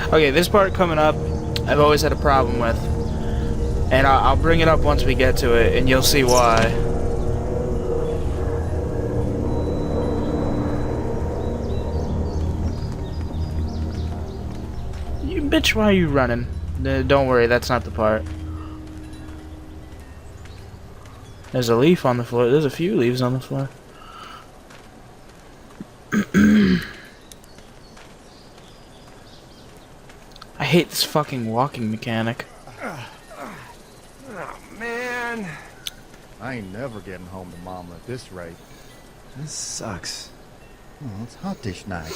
Okay, this part coming up, I've always had a problem with. And I'll bring it up once we get to it, and you'll see why. You bitch, why are you running? Don't worry, that's not the part. There's a leaf on the floor. There's a few leaves on the floor. I hate this fucking walking mechanic. Oh, man. I ain't never getting home to Mama at this rate. This sucks. Oh, it's hot this night.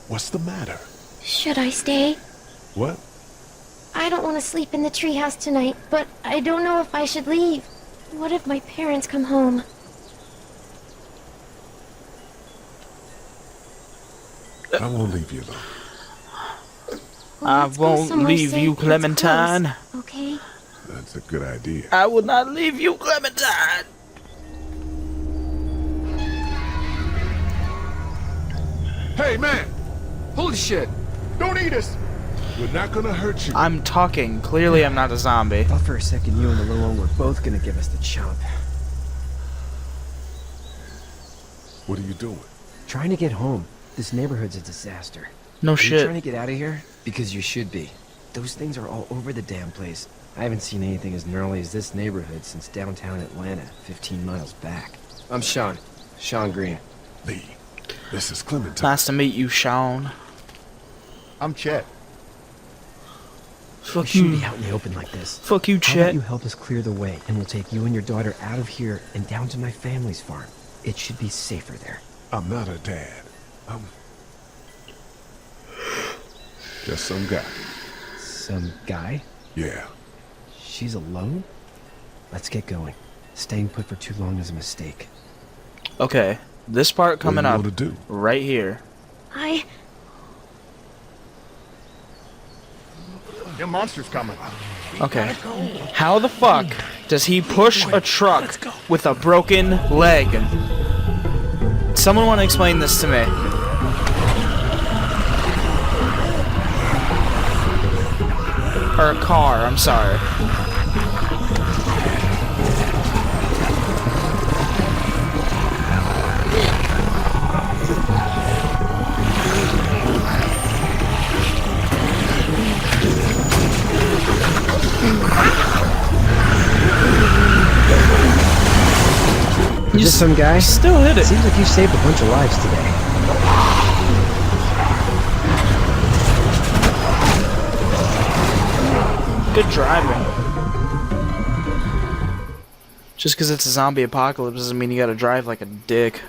What's the matter? Should I stay? What? I don't want to sleep in the treehouse tonight, but I don't know if I should leave. What if my parents come home? I won't leave you alone. Well, I let's go won't somewhere leave safe you, that's Clementine. close, okay? That's a good idea. I will not leave you, Clementine. Hey, man! Holy shit! Don't eat us! We're not gonna hurt you. I'm talking. Clearly, I'm not a zombie. Thought for a second you and the little one were both gonna give us the chomp. What are you doing? Trying to get home. This neighborhood's a disaster. No Are you shit. trying to get out of here? Because you should be. Those things are all over the damn place. I haven't seen anything as gnarly as this neighborhood since downtown Atlanta, 15 miles back. I'm Sean. Sean Green. Lee, this is Clementine. Nice to meet you, Sean. I'm Chet. You Fuck shouldn't you. be out in the open like this. Fuck you, How about Chet. you help us clear the way, and we'll take you and your daughter out of here and down to my family's farm. It should be safer there. I'm not her dad. I'm just some guy. Some guy? Yeah. She's alone? Let's get going. Staying put for too long is a mistake. Okay, this part coming what up do you want to do? right here. Them monsters coming. Okay. How the fuck does he push a truck with a broken leg? Someone want to explain this to me. Or a car, I'm sorry. Is this some guy? Still hit it. Seems like you saved a bunch of lives today. Good driving. Just because it's a zombie apocalypse doesn't mean you gotta drive like a dick.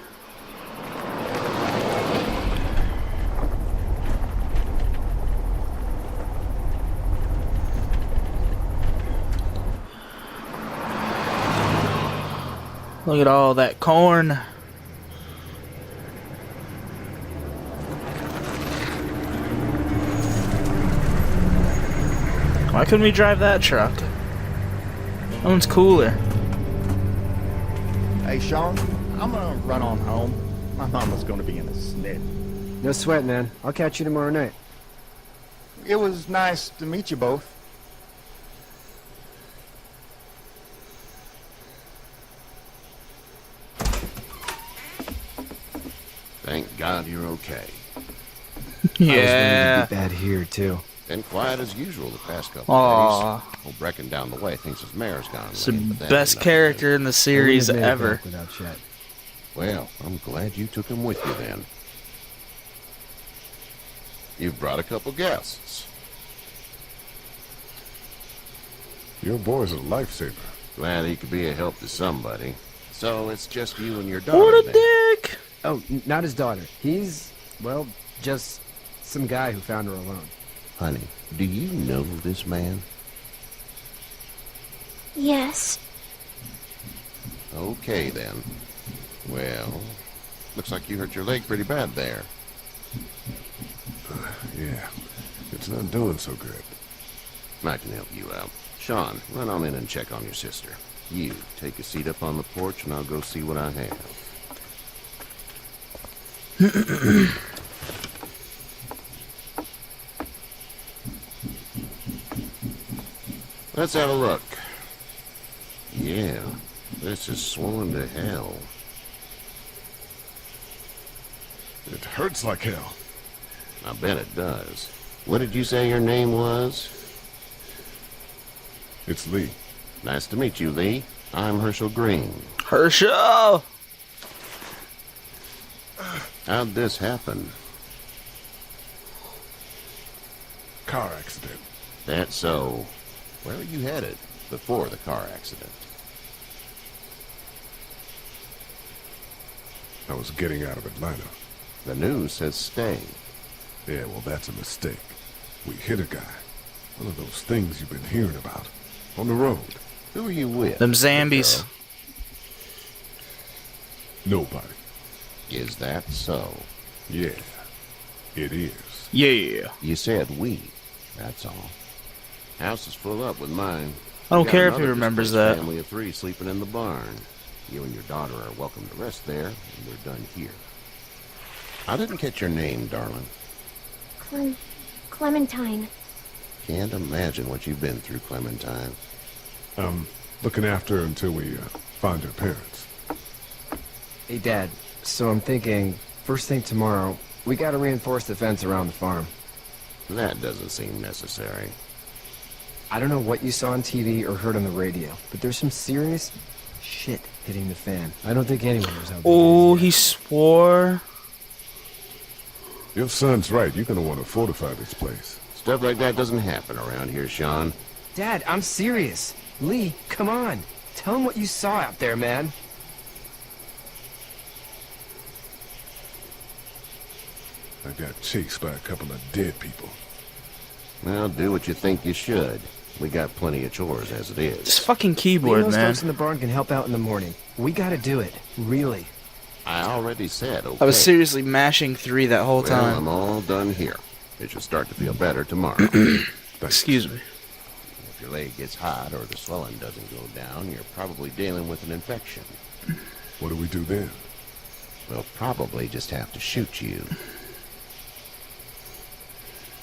Look at all that corn. Why couldn't we drive that truck? That one's cooler. Hey, Sean, I'm gonna run on home. My mama's gonna be in a snit. No sweat, man. I'll catch you tomorrow night. It was nice to meet you both. Thank God you're okay. Yeah. I was wondering to be bad here, too. Been quiet as usual the past couple Aw. days. Old Brecken down the way thinks his mare's gone It's the lame, but that best ain't nothing character in the series I wouldn't have made it ever. back without Chet. new. Well, I'm glad you took him with you then. You've brought a couple guests. Your boy's a lifesaver. Glad he could be a help to somebody. So it's just you and your daughter What a then. dick! Oh, not his daughter. He's, well, just some guy who found her alone. Honey, do you know this man? Yes. Okay then. Well, looks like you hurt your leg pretty bad there. Yeah. It's not doing so good. I can help you out. Sean, run on in and check on your sister. You, take a seat up on the porch and I'll go see what I have. Let's have a look. Yeah, this is swollen to hell. It hurts like hell. I bet it does. What did you say your name was? It's Lee. Nice to meet you, Lee. I'm Herschel Green. Herschel! How'd this happen? Car accident. That's so. Where were you headed before the car accident? I was getting out of Atlanta. The news says stay. Yeah, well, that's a mistake. We hit a guy. One of those things you've been hearing about. On the road. Who are you with? Them Zambies. Nobody. Is that so? Yeah, it is. Yeah. You said we. That's all. House is full up with mine. I don't Got care if he another remembers displaced that. Family of 3 sleeping in the barn. You and your daughter are welcome to rest there, and we're done here. I didn't catch your name, darling. Clementine. Can't imagine what you've been through, Clementine. Looking after her until we find her parents. Hey, Dad. So I'm thinking, first thing tomorrow, we gotta reinforce the fence around the farm. That doesn't seem necessary. I don't know what you saw on TV or heard on the radio, but there's some serious shit hitting the fan. I don't think anyone knows how big Oh, it is he yet. swore. Your son's right. You're gonna want to fortify this place. Stuff like that doesn't happen around here, Sean. Dad, I'm serious. Lee, come on. Tell him what you saw out there, man. I got chased by a couple of dead people. Well, do what you think you should. We got plenty of chores as it This is. fucking Lee keyboard, knows man. folks in the barn can help out in the morning. We gotta do it. Really. I already said okay. I was seriously mashing 3 that whole Well, I'm time. all done here. It should start to feel better tomorrow. Excuse me. If your leg gets hot or the swelling doesn't go down, you're probably dealing with an infection. What do we do then? We'll probably just have to shoot you.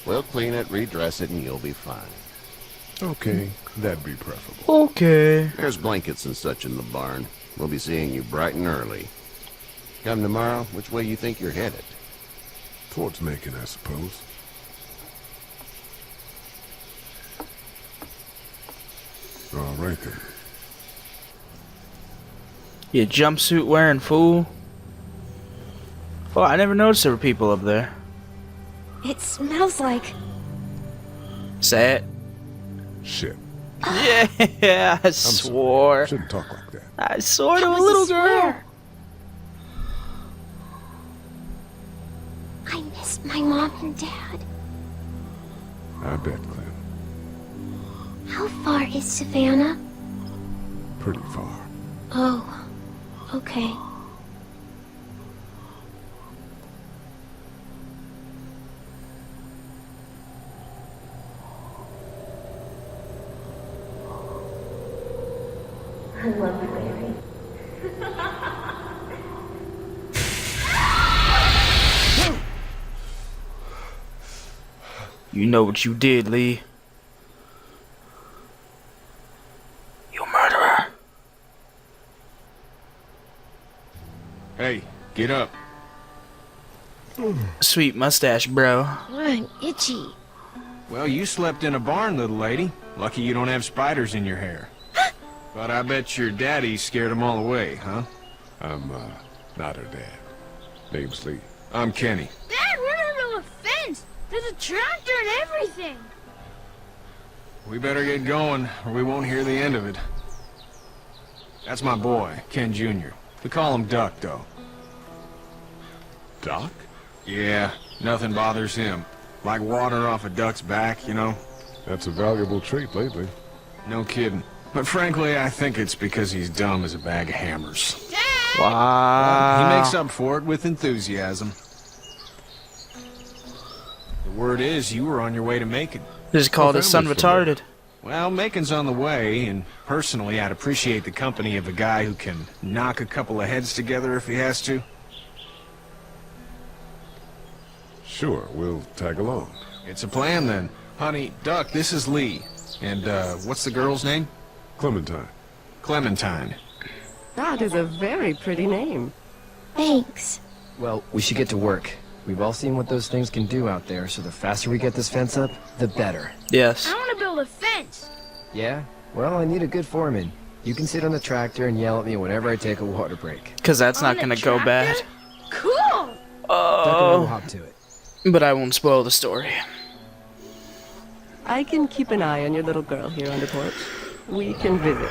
We'll clean it, redress it, and you'll be fine. Okay, that'd be preferable. Okay. There's blankets and such in the barn. We'll be seeing you bright and early. Come tomorrow, which way you think you're headed? Towards Macon, I suppose. All right then. You jumpsuit wearing fool. Oh, I never noticed there were people up there. It smells like... Sad. Shit. Yeah, I swore. Shouldn't talk like that. I swore to That a was little swear. girl. I miss my mom and dad. I bet, Clem. How far is Savannah? Pretty far. Oh, okay. I love you, baby. You know what you did, Lee. You murderer. Hey, get up. Sweet mustache, bro. I'm itchy. Well, you slept in a barn, little lady. Lucky you don't have spiders in your hair. But I bet your daddy scared them all away, huh? I'm, not her dad. Name's Lee. I'm Kenny. Dad, we're under a fence. There's a tractor and everything. We better get going, or we won't hear the end of it. That's my boy, Ken Jr. We call him Duck, though. Doc? Yeah, nothing bothers him. Like water off a duck's back, you know? That's a valuable trait lately. No kidding. But frankly, I think it's because he's dumb as a bag of hammers. Dad! Wow. He makes up for it with enthusiasm. The word is, you were on your way to Macon. Just called Oh, his son family's from there. retarded. Well, Macon's on the way, and personally, I'd appreciate the company of a guy who can knock a couple of heads together if he has to. Sure, we'll tag along. It's a plan, then. Honey, Duck, this is Lee. And, what's the girl's name? Clementine. Clementine. That is a very pretty name. Thanks. Well, we should get to work. We've all seen what those things can do out there, so the faster we get this fence up, the better. Yes. I want to build a fence. Yeah? Well, I need a good foreman. You can sit on the tractor and yell at me whenever I take a water break. Because that's not On going a to go bad. tractor? Cool. Duck and I will Oh. hop to it. But I won't spoil the story. I can keep an eye on your little girl here on the porch. We can visit.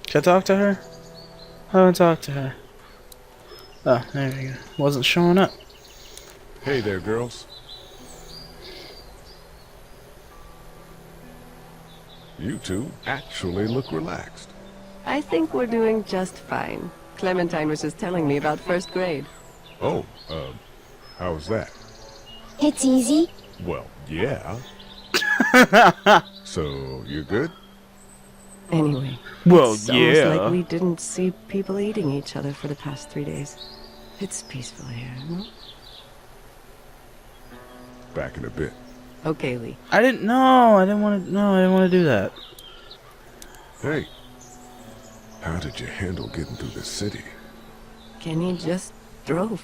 Can I talk to her? I haven't talked to her. Oh, there we go. Wasn't showing up. Hey there, girls. You two actually look relaxed. I think we're doing just fine. Clementine was just telling me about first grade. Oh, how's that? It's easy. Well, yeah. So, you're good? Anyway, Well, it's almost yeah. like we didn't see people eating each other for the past 3 days. It's peaceful here, no? Back in a bit. Okay, Lee. I didn't know. I didn't want to. No, I didn't want to do that. Hey, how did you handle getting through the city? Kenny just drove.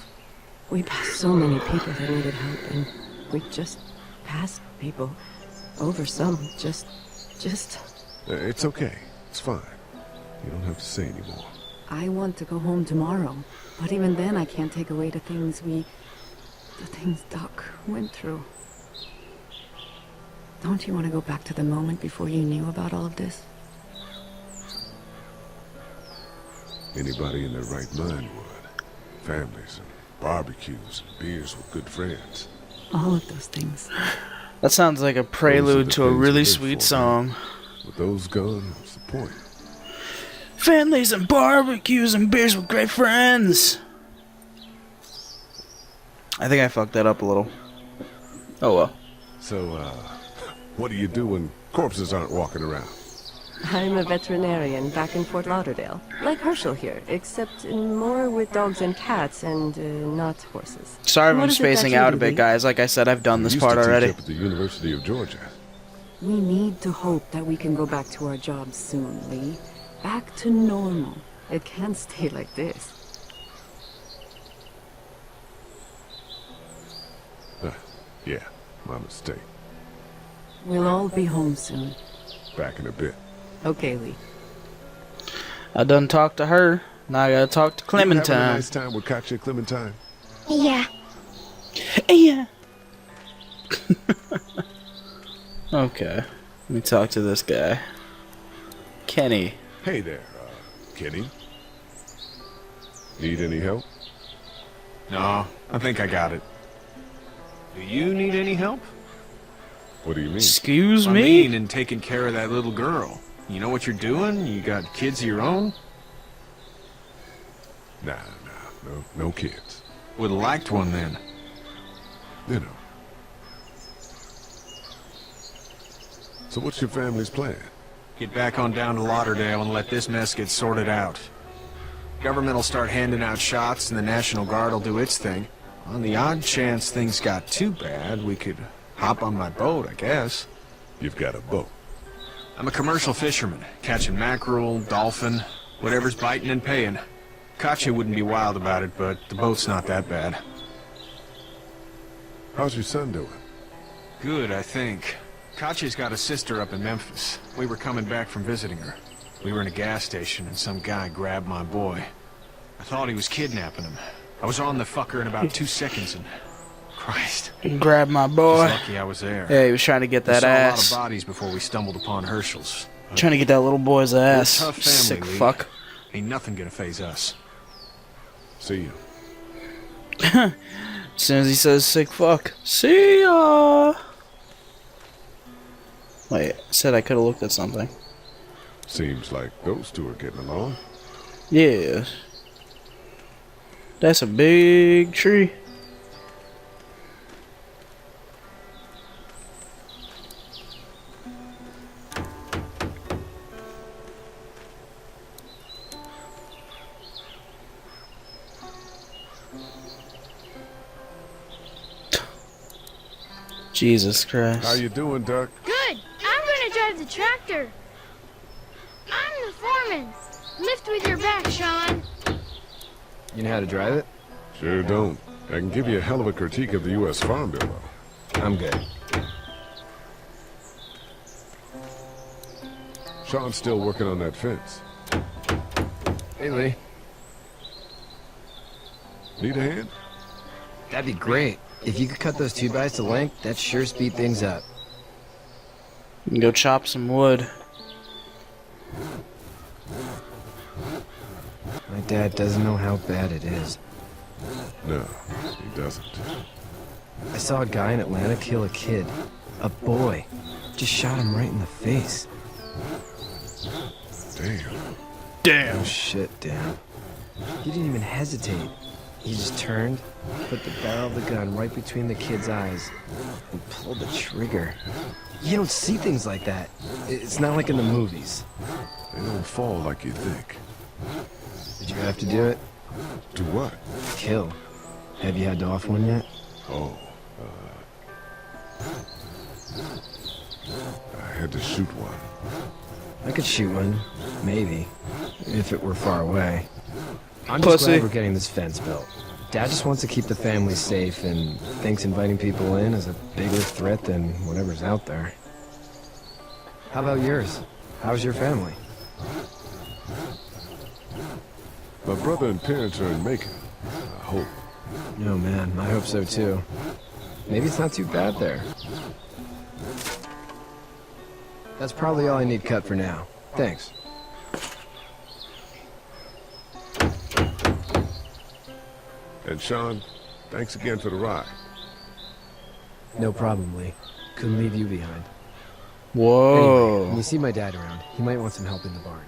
We passed so many people that needed help, and we just passed people. Over some, just... It's okay. It's fine. You don't have to say anymore. I want to go home tomorrow, but even then I can't take away the things Doc went through. Don't you want to go back to the moment before you knew about all of this? Anybody in their right mind would. Families and barbecues and beers with good friends. All of those things. That sounds like a prelude to a things we really live sweet for, song. With those gone, what's the point? Families and barbecues and beers with great friends. I think I fucked that up a little. Oh well. So, what do you do when corpses aren't walking around? I'm a veterinarian back in Fort Lauderdale. Like Herschel here, except more with dogs and cats and not horses. Sorry if What I'm is it that spacing you out do, a bit, Lee? guys. Like I said, I've done this You used part to teach already. up at the University of Georgia. We need to hope that we can go back to our jobs soon, Lee. Back to normal. It can't stay like this. Yeah, my mistake. We'll all be home soon. Back in a bit. Okay, Lee. I done talked to her. Now I gotta talk to You having a Clementine. nice time with Katya Clementine? Yeah. Yeah. Okay. Let me talk to this guy. Kenny. Hey there, Kenny. Need any help? No, I think I got it. Do you need any help? What do you mean? Excuse I me? mean, in taking care of that little girl. You know what you're doing? You got kids of your own? Nah, no kids. Would've liked one then. You know. So what's your family's plan? Get back on down to Lauderdale and let this mess get sorted out. Government will start handing out shots and the National Guard will do its thing. On the odd chance things got too bad, we could hop on my boat, I guess. You've got a boat. I'm a commercial fisherman, catching mackerel, dolphin, whatever's biting and paying. Katya wouldn't be wild about it, but the boat's not that bad. How's your son doing? Good, I think. Katya's got a sister up in Memphis. We were coming back from visiting her. We were in a gas station and some guy grabbed my boy. I thought he was kidnapping him. I was on the fucker in about 2 seconds and... Christ. Grab my boy. Just lucky I was there. Yeah, he was trying to get We that saw ass. a lot of bodies before we stumbled upon Herschel's. But Trying to get that little boy's we're a ass. tough family, Sick Lee. fuck. Ain't nothing gonna phase us. See you. As soon as he says sick fuck. See ya! Wait, I said I could have looked at something. Seems like those two are getting along. Yeah. That's a big tree. Jesus Christ. How you doing, Duck? Good. I'm gonna drive the tractor. I'm the foreman. Lift with your back, Sean. You know how to drive it? Sure don't. I can give you a hell of a critique of the U.S. Farm Bill, though. I'm good. Sean's still working on that fence. Hey, Lee. Need a hand? That'd be great. If you could cut those 2x to length, that'd sure speed things up. You can go chop some wood. My dad doesn't know how bad it is. No, he doesn't. I saw a guy in Atlanta kill a kid. A boy. Just shot him right in the face. Damn. Damn. Oh shit, Dan. He didn't even hesitate. He just turned, put the barrel of the gun right between the kid's eyes, and pulled the trigger. You don't see things like that. It's not like in the movies. They don't fall like you think. Did you have to do it? Do what? Kill. Have you had to off one yet? Oh, I had to shoot one. I could shoot one, maybe, if it were far away. I'm just Pussy. glad we're getting this fence built. Dad just wants to keep the family safe and thinks inviting people in is a bigger threat than whatever's out there. How about yours? How's your family? My brother and parents are in Macon. I hope. No, man, I hope so too. Maybe it's not too bad there. That's probably all I need cut for now. Thanks. And Sean, thanks again for the ride. No problem, Lee. Couldn't leave you behind. Whoa. Anyway, when you see my dad around, he might want some help in the barn.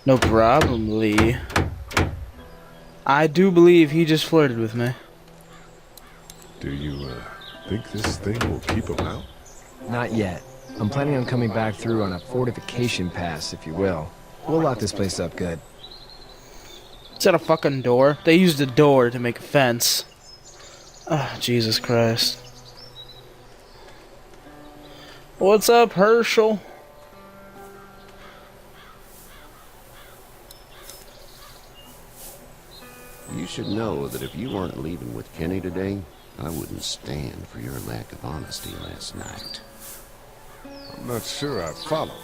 No problem, Lee. I do believe he just flirted with me. Do you, think this thing will keep him out? Not yet. I'm planning on coming back through on a fortification pass, if you will. We'll lock this place up good. Is that a fucking door? They used a door to make a fence. Ah, Jesus Christ. What's up, Herschel? You should know that if you weren't leaving with Kenny today, I wouldn't stand for your lack of honesty last night. I'm not sure I follow.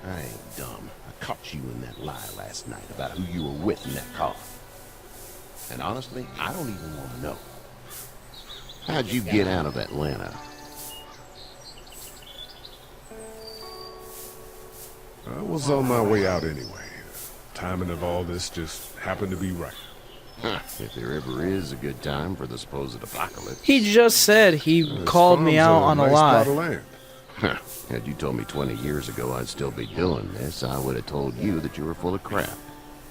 I ain't dumb. I caught you in that lie last night about who you were with in that car. And honestly, I don't even want to know. How'd you get out of Atlanta? I was on my way out anyway. Timing of all this just happened to be right. Huh, if there ever is a good time for the supposed apocalypse. He just said he This called me farm's out a on a nice plot of lie. land. Huh, had you told me 20 years ago I'd still be doing this, I would have told you that you were full of crap.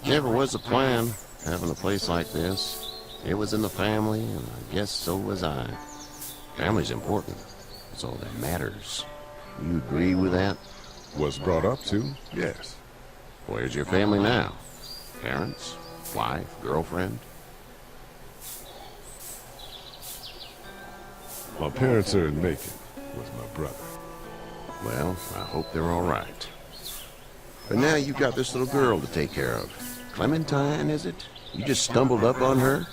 Never was a plan, having a place like this. It was in the family, and I guess so was I. Family's important. It's all that matters. You agree with that? Was brought up to, yes. Where's your family now? Parents? Wife? Girlfriend? My parents are in Macon with my brother. Well, I hope they're all right. But now you've got this little girl to take care of. Clementine, is it? You just stumbled up on her?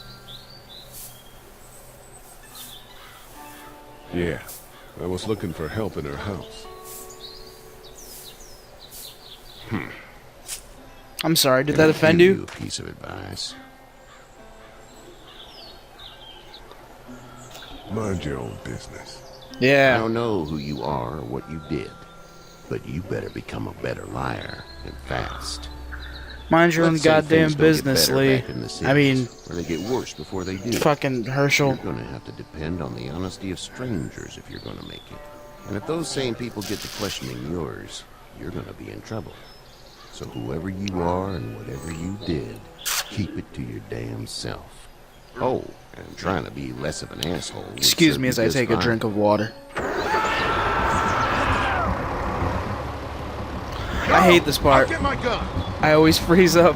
Yeah, I was looking for help in her house. I'm sorry, did Can that I offend give you? A piece of advice. Mind your own business. I Yeah. don't know who you are or what you did, but you better become a better liar, and fast. Mind your own Let's say goddamn things don't get business, better Lee. back in the I mean, cities, or they get worse before they do. fucking Herschel. You're gonna have to depend on the honesty of strangers if you're gonna make it. And if those same people get to questioning yours, you're gonna be in trouble. So whoever you are and whatever you did, keep it to your damn self. Oh, and trying to be less of an asshole. would Excuse serve me you as I just take a fine. drink of water. I hate this part. Get my gun. I always freeze up.